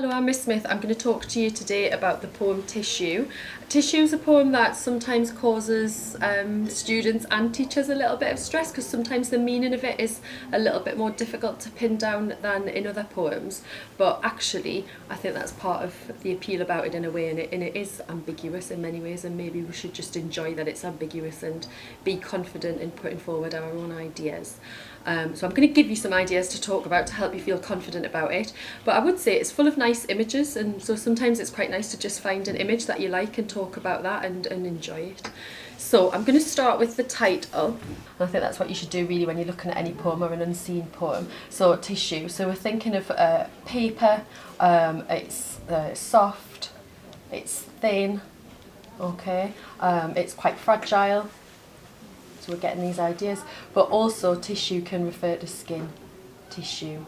Hello, I'm Miss Smith. I'm going to talk to you today about the poem Tissue. Tissue is a poem that sometimes causes students and teachers a little bit of stress because sometimes the meaning of it is a little bit more difficult to pin down than in other poems. But actually, I think that's part of the appeal about it in a way, and it is ambiguous in many ways, and maybe we should just enjoy that it's ambiguous and be confident in putting forward our own ideas. So I'm going to give you some ideas to talk about to help you feel confident about it. But I would say it's full of nice images, and so sometimes it's quite nice to just find an image that you like and talk about that and enjoy it. So I'm going to start with the title. And I think that's what you should do really when you're looking at any poem or an unseen poem. So tissue. So we're thinking of paper. It's soft. It's thin. Okay. It's quite fragile. So we're getting these ideas, but also tissue can refer to skin tissue,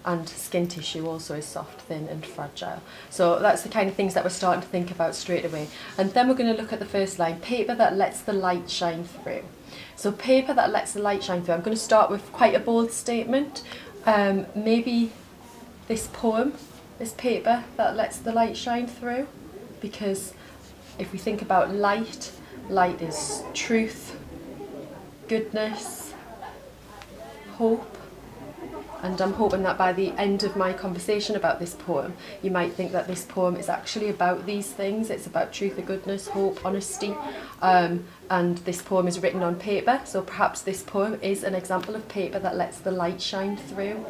and skin tissue also is soft, thin and fragile. So that's the kind of things that we're starting to think about straight away. And then we're going to look at the first line, paper that lets the light shine through. So paper that lets the light shine through. I'm going to start with quite a bold statement. Maybe this poem is paper that lets the light shine through, because if we think about light, light is truth, goodness, hope, and I'm hoping that by the end of my conversation about this poem you might think that this poem is actually about these things. It's about truth, goodness, hope, honesty, and this poem is written on paper, so perhaps this poem is an example of paper that lets the light shine through.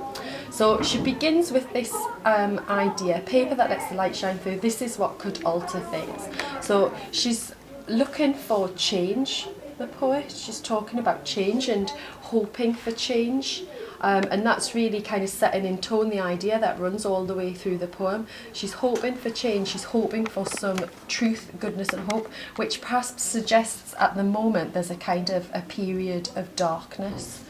So she begins with this idea, paper that lets the light shine through. This is what could alter things. So she's looking for change. The poet, she's talking about change and hoping for change, and that's really kind of setting in tone the idea that runs all the way through the poem. She's hoping for change, she's hoping for some truth, goodness and hope, which perhaps suggests at the moment there's a kind of a period of darkness.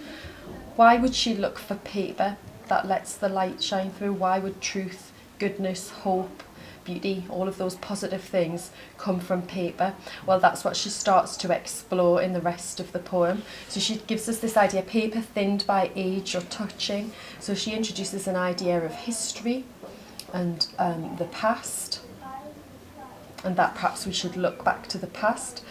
Why would she look for paper that lets the light shine through? Why would truth, goodness, hope, beauty, all of those positive things come from paper? Well, that's what she starts to explore in the rest of the poem. So she gives us this idea, paper thinned by age or touching. So she introduces an idea of history and the past, and that perhaps we should look back to the past.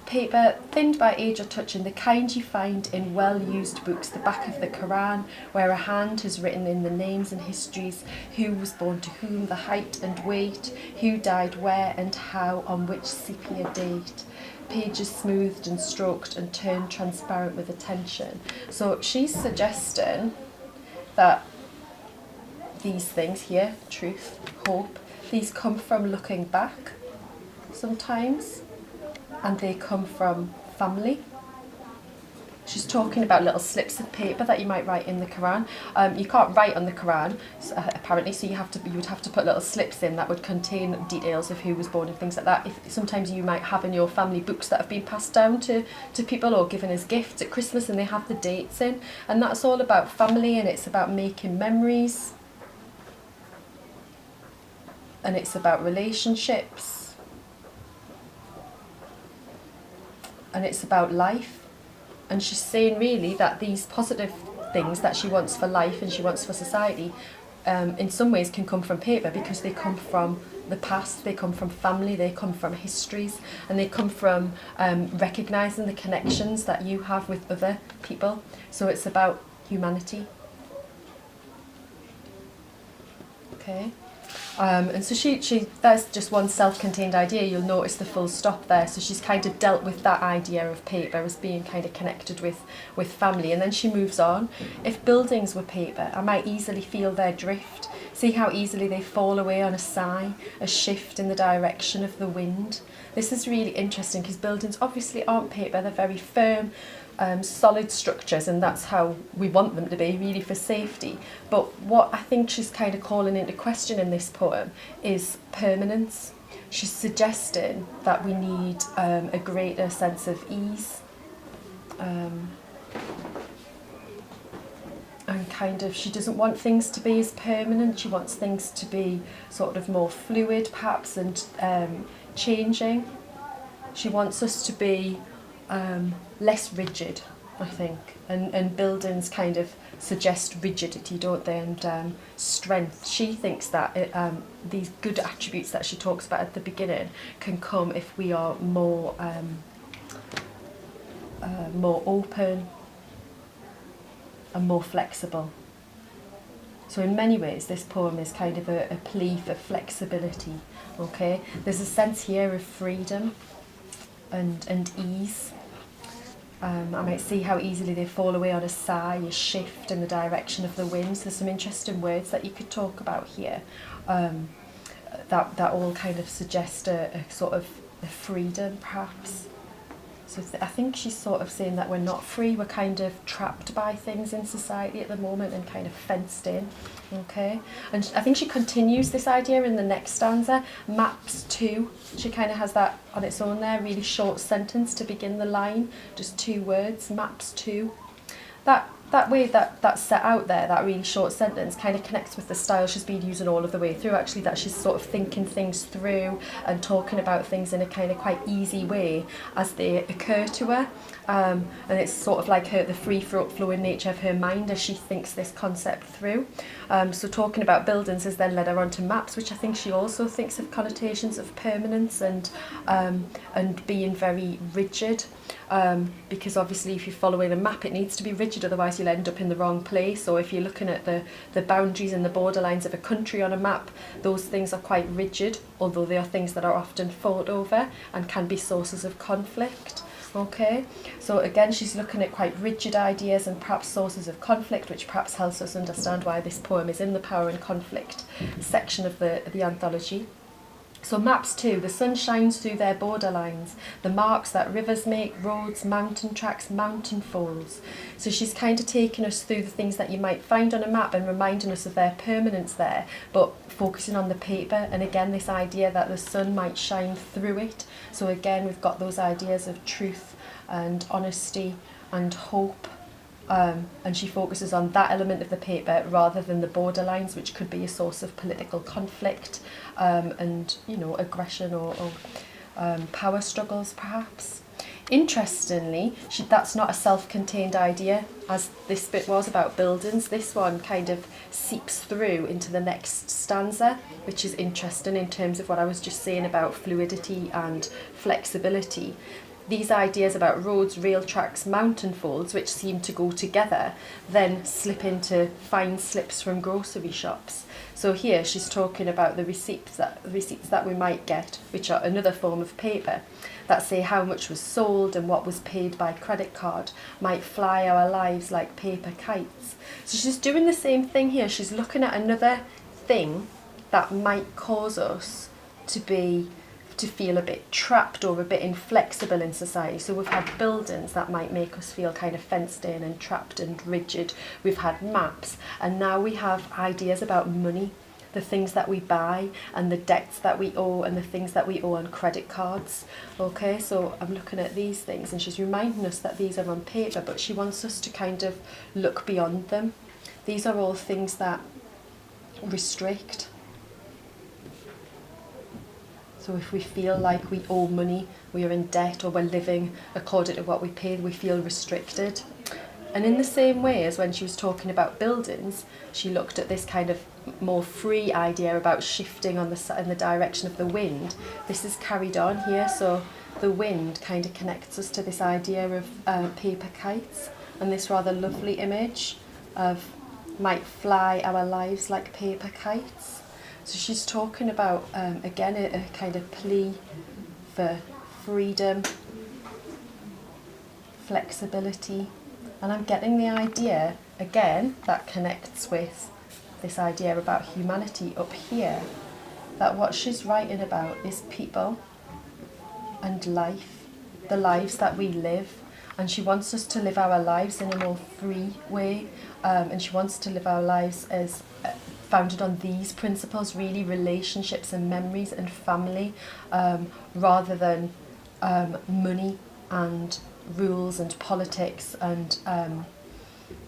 Paper thinned by age or touching, the kind you find in well-used books, the back of the Quran, where a hand has written in the names and histories, who was born to whom, the height and weight, who died where and how, on which sepia date. Pages smoothed and stroked and turned transparent with attention. So she's suggesting that these things here, truth, hope, these come from looking back sometimes, and they come from family. She's talking about little slips of paper that you might write in the Quran. You can't write on the Quran, apparently, so you would have to put little slips in that would contain details of who was born and things like that. Sometimes you might have in your family books that have been passed down to people or given as gifts at Christmas, and they have the dates in, and that's all about family, and it's about making memories, and it's about relationships, and it's about life. And she's saying really that these positive things that she wants for life and she wants for society in some ways can come from paper, because they come from the past, they come from family, they come from histories, and they come from recognising the connections that you have with other people. So it's about humanity. Okay. And so she there's just one self-contained idea. You'll notice the full stop there. So she's kind of dealt with that idea of paper as being kind of connected with family, and then she moves on. If buildings were paper, I might easily feel their drift. See how easily they fall away on a sigh, a shift in the direction of the wind. This is really interesting because buildings obviously aren't paper. They're very firm, solid structures, and that's how we want them to be, really, for safety. But what I think she's kind of calling into question in this poem is permanence. She's suggesting that we need a greater sense of ease, and kind of, she doesn't want things to be as permanent. She wants things to be sort of more fluid perhaps, and changing. She wants us to be less rigid, I think, and buildings kind of suggest rigidity, don't they, and strength. She thinks that these good attributes that she talks about at the beginning can come if we are more open and more flexible. So in many ways this poem is kind of a plea for flexibility. Okay, there's a sense here of freedom and ease. I might see how easily they fall away on a sigh, a shift in the direction of the winds. There's some interesting words that you could talk about here that all kind of suggest a sort of a freedom, perhaps. So I think she's sort of saying that we're not free, we're kind of trapped by things in society at the moment and kind of fenced in, okay? And I think she continues this idea in the next stanza, maps to. She kind of has that on its own there, really short sentence to begin the line, just 2 words, maps to. That way that's set out there, that really short sentence, kind of connects with the style she's been using all of the way through, actually, that she's sort of thinking things through and talking about things in a kind of quite easy way as they occur to her. And it's sort of like the free-flowing nature of her mind as she thinks this concept through. So talking about buildings has then led her on to maps, which I think she also thinks of connotations of permanence and being very rigid. Because obviously if you're following a map it needs to be rigid, otherwise you'll end up in the wrong place. Or if you're looking at the boundaries and the borderlines of a country on a map, those things are quite rigid, although they are things that are often fought over and can be sources of conflict. Okay, so again she's looking at quite rigid ideas and perhaps sources of conflict, which perhaps helps us understand why this poem is in the power and conflict section of the anthology. So maps too, the sun shines through their borderlines, the marks that rivers make, roads, mountain tracks, mountain falls. So she's kind of taking us through the things that you might find on a map and reminding us of their permanence there, but focusing on the paper. And again, this idea that the sun might shine through it. So again, we've got those ideas of truth and honesty and hope. And she focuses on that element of the paper rather than the borderlines, which could be a source of political conflict and, you know, aggression or power struggles, perhaps. Interestingly, that's not a self-contained idea, as this bit was about buildings. This one kind of seeps through into the next stanza, which is interesting in terms of what I was just saying about fluidity and flexibility. These ideas about roads, rail tracks, mountain folds, which seem to go together, then slip into fine slips from grocery shops. So here she's talking about the receipts that we might get, which are another form of paper, that say how much was sold and what was paid by credit card, might fly our lives like paper kites. So she's doing the same thing here. She's looking at another thing that might cause us to feel a bit trapped or a bit inflexible in society. So we've had buildings that might make us feel kind of fenced in and trapped and rigid. We've had maps, and now we have ideas about money, the things that we buy and the debts that we owe and the things that we owe on credit cards. Okay, so I'm looking at these things and she's reminding us that these are on paper, but she wants us to kind of look beyond them. These are all things that restrict. So if we feel like we owe money, we are in debt, or we're living according to what we paid, we feel restricted. And in the same way as when she was talking about buildings, she looked at this kind of more free idea about shifting in the direction of the wind. This is carried on here, so the wind kind of connects us to this idea of paper kites, and this rather lovely image of might fly our lives like paper kites. So she's talking about, again, a kind of plea for freedom, flexibility. And I'm getting the idea, again, that connects with this idea about humanity up here, that what she's writing about is people and life, the lives that we live. And she wants us to live our lives in a more free way. And she wants to live our lives as founded on these principles, really, relationships and memories and family, rather than money and rules and politics and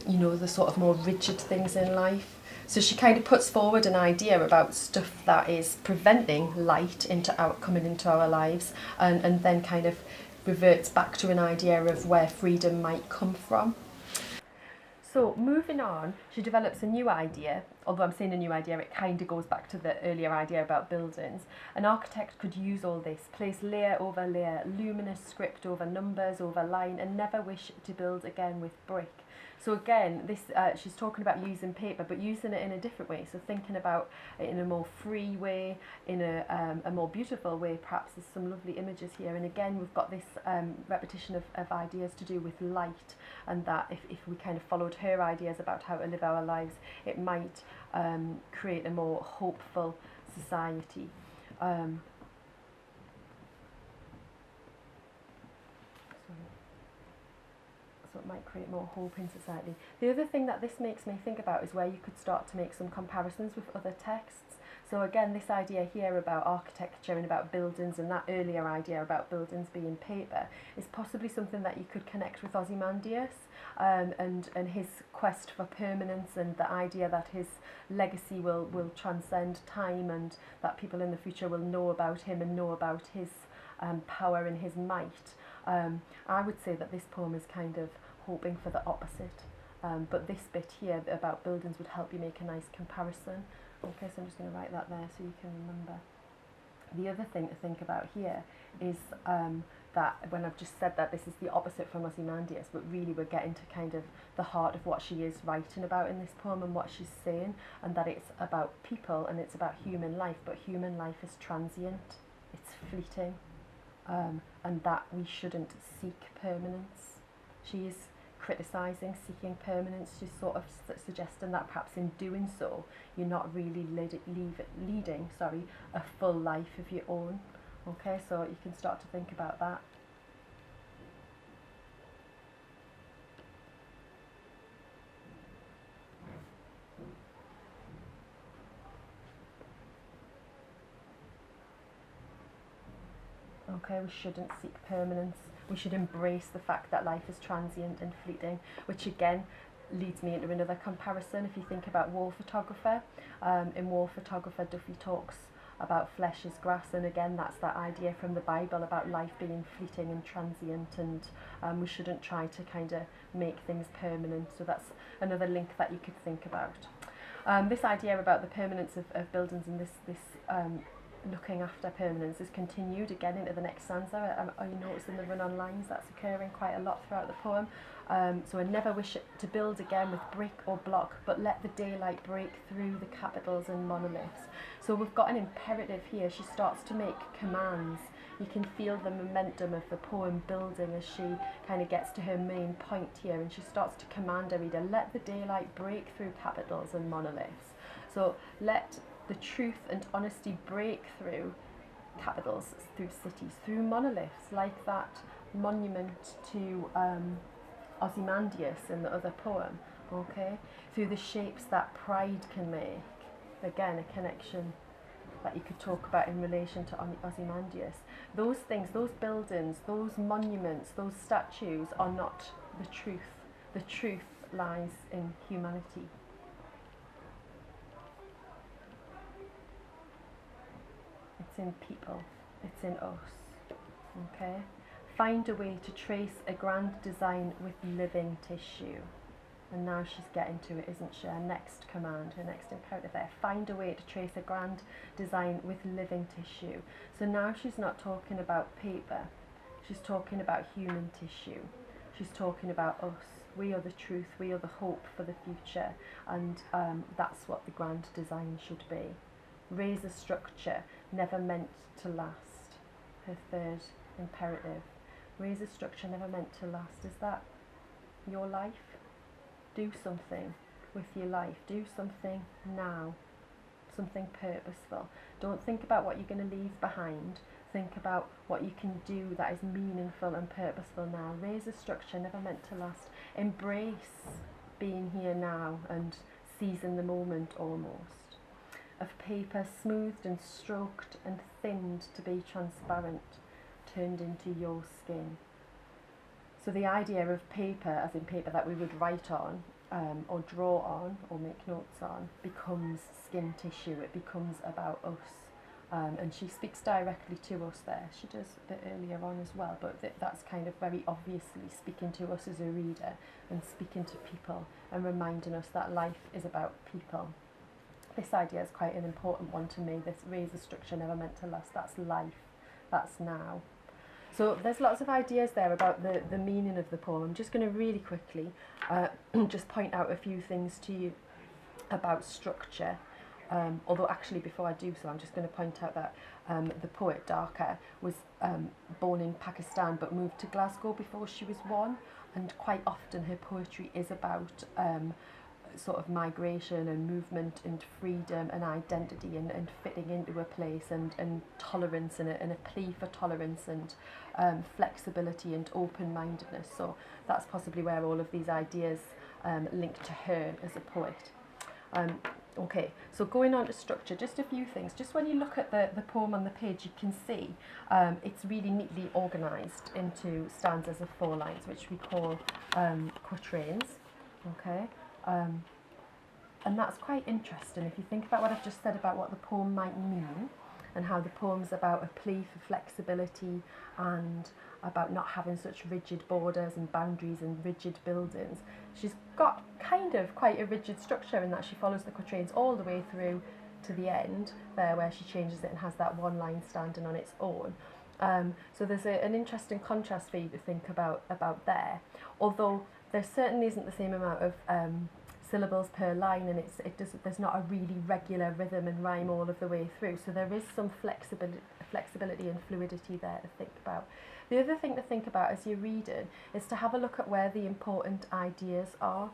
you know, the sort of more rigid things in life. So she kind of puts forward an idea about stuff that is preventing light coming into our lives, and then kind of reverts back to an idea of where freedom might come from. So moving on, she develops a new idea, although I'm saying a new idea, it kind of goes back to the earlier idea about buildings. An architect could use all this, place layer over layer, luminous script over numbers, over line, and never wish to build again with brick. So again, this she's talking about using paper, but using it in a different way. So thinking about it in a more free way, in a more beautiful way. Perhaps there's some lovely images here. And again, we've got this repetition of ideas to do with light, and that if we kind of followed her ideas about how to live our lives, it might create a more hopeful society. So it might create more hope in society. The other thing that this makes me think about is where you could start to make some comparisons with other texts. So again, this idea here about architecture and about buildings, and that earlier idea about buildings being paper, is possibly something that you could connect with Ozymandias and his quest for permanence, and the idea that his legacy will transcend time, and that people in the future will know about him and know about his power and his might. I would say that this poem is kind of hoping for the opposite, but this bit here about buildings would help you make a nice comparison. Okay, so I'm just going to write that there so you can remember. The other thing to think about here is that when I've just said that this is the opposite from Ozymandias, but really we're getting to kind of the heart of what she is writing about in this poem and what she's saying, and that it's about people and it's about human life, but human life is transient, it's fleeting. And that we shouldn't seek permanence. She is criticising seeking permanence. She's sort of suggesting that perhaps in doing so, you're not really leading a full life of your own. Okay, so you can start to think about that. Okay, we shouldn't seek permanence. We should embrace the fact that life is transient and fleeting, which again leads me into another comparison. If you think about War Photographer, in War Photographer, Duffy talks about flesh is grass, and again that's that idea from the Bible about life being fleeting and transient, and we shouldn't try to kind of make things permanent. So that's another link that you could think about. This idea about the permanence of buildings and this looking after permanence is continued again into the next stanza. Are you noticing the run-on lines that's occurring quite a lot throughout the poem? So I never wish to build again with brick or block, but let the daylight break through the capitals and monoliths. So we've got an imperative here. She starts to make commands. You can feel the momentum of the poem building as she kind of gets to her main point here, and she starts to command her reader, let the daylight break through capitals and monoliths. So let the truth and honesty break through capitals, through cities, through monoliths, like that monument to Ozymandias in the other poem, okay? Through the shapes that pride can make. Again, a connection that you could talk about in relation to Ozymandias. Those things, those buildings, those monuments, those statues are not the truth. The truth lies in humanity. It's in people, it's in us, okay? Find a way to trace a grand design with living tissue. And now she's getting to it, isn't she? Her next command, her next imperative there. Find a way to trace a grand design with living tissue. So now she's not talking about paper, she's talking about human tissue. She's talking about us. We are the truth, we are the hope for the future, and that's what the grand design should be. Raise a structure never meant to last. Her third imperative. Raise a structure never meant to last. Is that your life? Do something with your life. Do something now. Something purposeful. Don't think about what you're going to leave behind. Think about what you can do that is meaningful and purposeful now. Raise a structure never meant to last. Embrace being here now and seizing the moment almost. Of paper smoothed and stroked and thinned to be transparent, turned into your skin. So the idea of paper, as in paper that we would write on, or draw on, or make notes on, becomes skin tissue. It becomes about us. And she speaks directly to us there. She does a bit earlier on as well, but that's kind of very obviously speaking to us as a reader and speaking to people and reminding us that life is about people. This idea is quite an important one to me. This razor structure never meant to last. That's life. That's now. So there's lots of ideas there about the meaning of the poem. I'm just going to really quickly just point out a few things to you about structure. Although actually before I do so, I'm just going to point out that the poet Darker was born in Pakistan but moved to Glasgow before she was 1, and quite often her poetry is about sort of migration and movement and freedom and identity and fitting into a place and tolerance and a plea for tolerance and flexibility and open-mindedness. So that's possibly where all of these ideas link to her as a poet. Okay, so going on to structure, just a few things. Just when you look at the poem on the page, you can see it's really neatly organised into stanzas of 4 lines, which we call quatrains. Okay, and that's quite interesting if you think about what I've just said about what the poem might mean and how the poem's about a plea for flexibility and about not having such rigid borders and boundaries and rigid buildings. She's got kind of quite a rigid structure in that she follows the quatrains all the way through to the end there where she changes it and has that one line standing on its own. So there's an interesting contrast for you to think about there, although there certainly isn't the same amount of syllables per line, and there's not a really regular rhythm and rhyme all of the way through, so there is some flexibility and fluidity there to think about. The other thing to think about as you're reading is to have a look at where the important ideas are.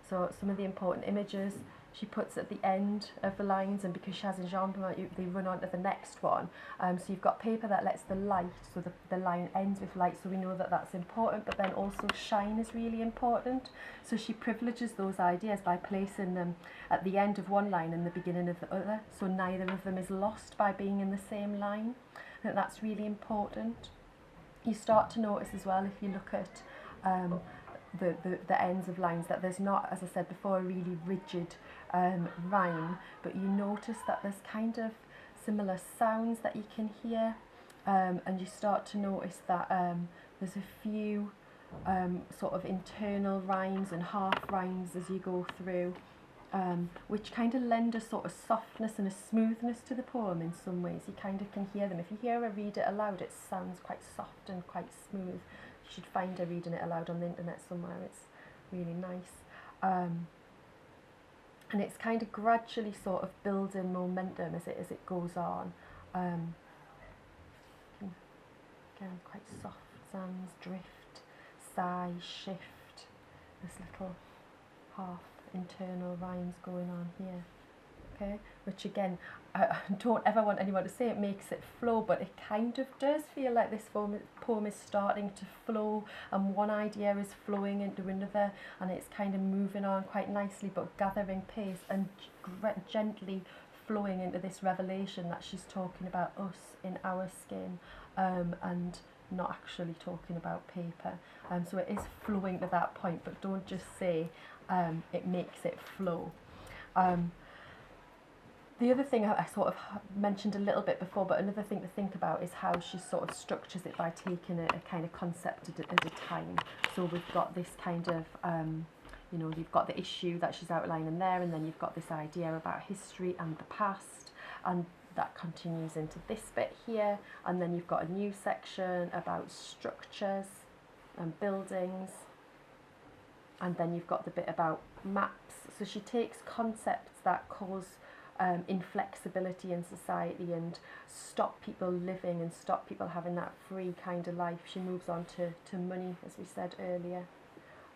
So some of the important images she puts at the end of the lines, and because she has a genre, they run on to the next one. So you've got paper that lets the light, so the line ends with light, so we know that that's important, but then also shine is really important. So she privileges those ideas by placing them at the end of one line and the beginning of the other, so neither of them is lost by being in the same line. I think that's really important. You start to notice as well, if you look at the ends of lines, that there's not, as I said before, a really rigid rhyme, but you notice that there's kind of similar sounds that you can hear, and you start to notice that there's a few sort of internal rhymes and half rhymes as you go through, which kind of lend a sort of softness and a smoothness to the poem in some ways. You kind of can hear them. If you hear her read it aloud, it sounds quite soft and quite smooth. You should find her reading it aloud on the internet somewhere. It's really nice. And it's kind of gradually sort of building momentum as it goes on. Again, quite soft sounds, drift, sigh, shift. This little half internal rhymes going on here. Okay, which again, I don't ever want anyone to say it makes it flow, but it kind of does feel like this poem is starting to flow, and one idea is flowing into another, and it's kind of moving on quite nicely, but gathering pace and gently flowing into this revelation that she's talking about us in our skin, and not actually talking about paper. So it is flowing to that point, but don't just say it makes it flow. The other thing I sort of mentioned a little bit before, but another thing to think about is how she sort of structures it by taking a kind of concept at a time. So we've got this kind of, you've got the issue that she's outlining there, and then you've got this idea about history and the past, and that continues into this bit here, and then you've got a new section about structures and buildings, and then you've got the bit about maps. So she takes concepts that cause inflexibility in society and stop people living and stop people having that free kind of life. She moves on to money, as we said earlier,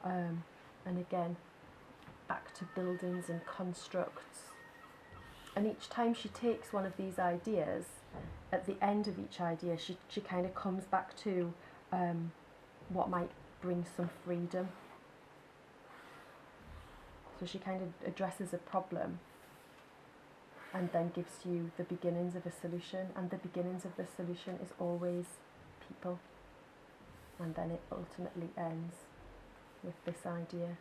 and again back to buildings and constructs. And each time she takes one of these ideas, at the end of each idea she kind of comes back to what might bring some freedom. So she kind of addresses a problem and then gives you the beginnings of a solution, and the beginnings of the solution is always people, and then it ultimately ends with this idea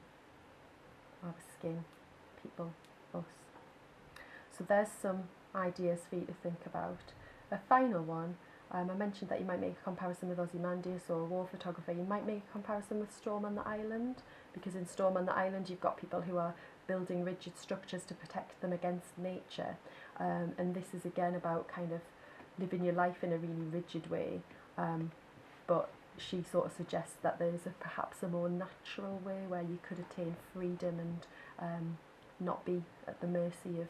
of skin, people, us. So there's some ideas for you to think about. A final one, I mentioned that you might make a comparison with Ozymandias or a war photographer. You might make a comparison with Storm on the Island, because in Storm on the Island you've got people who are building rigid structures to protect them against nature, and this is again about kind of living your life in a really rigid way, but she sort of suggests that there's perhaps a more natural way where you could attain freedom and not be at the mercy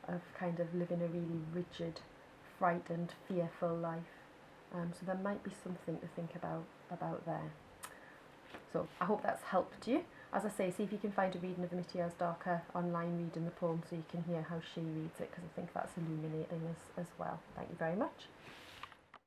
of kind of living a really rigid, frightened, fearful life. So there might be something to think about there. So I hope that's helped you. As I say, see if you can find a reading of Amitia's Darker online reading the poem so you can hear how she reads it, because I think that's illuminating as well. Thank you very much.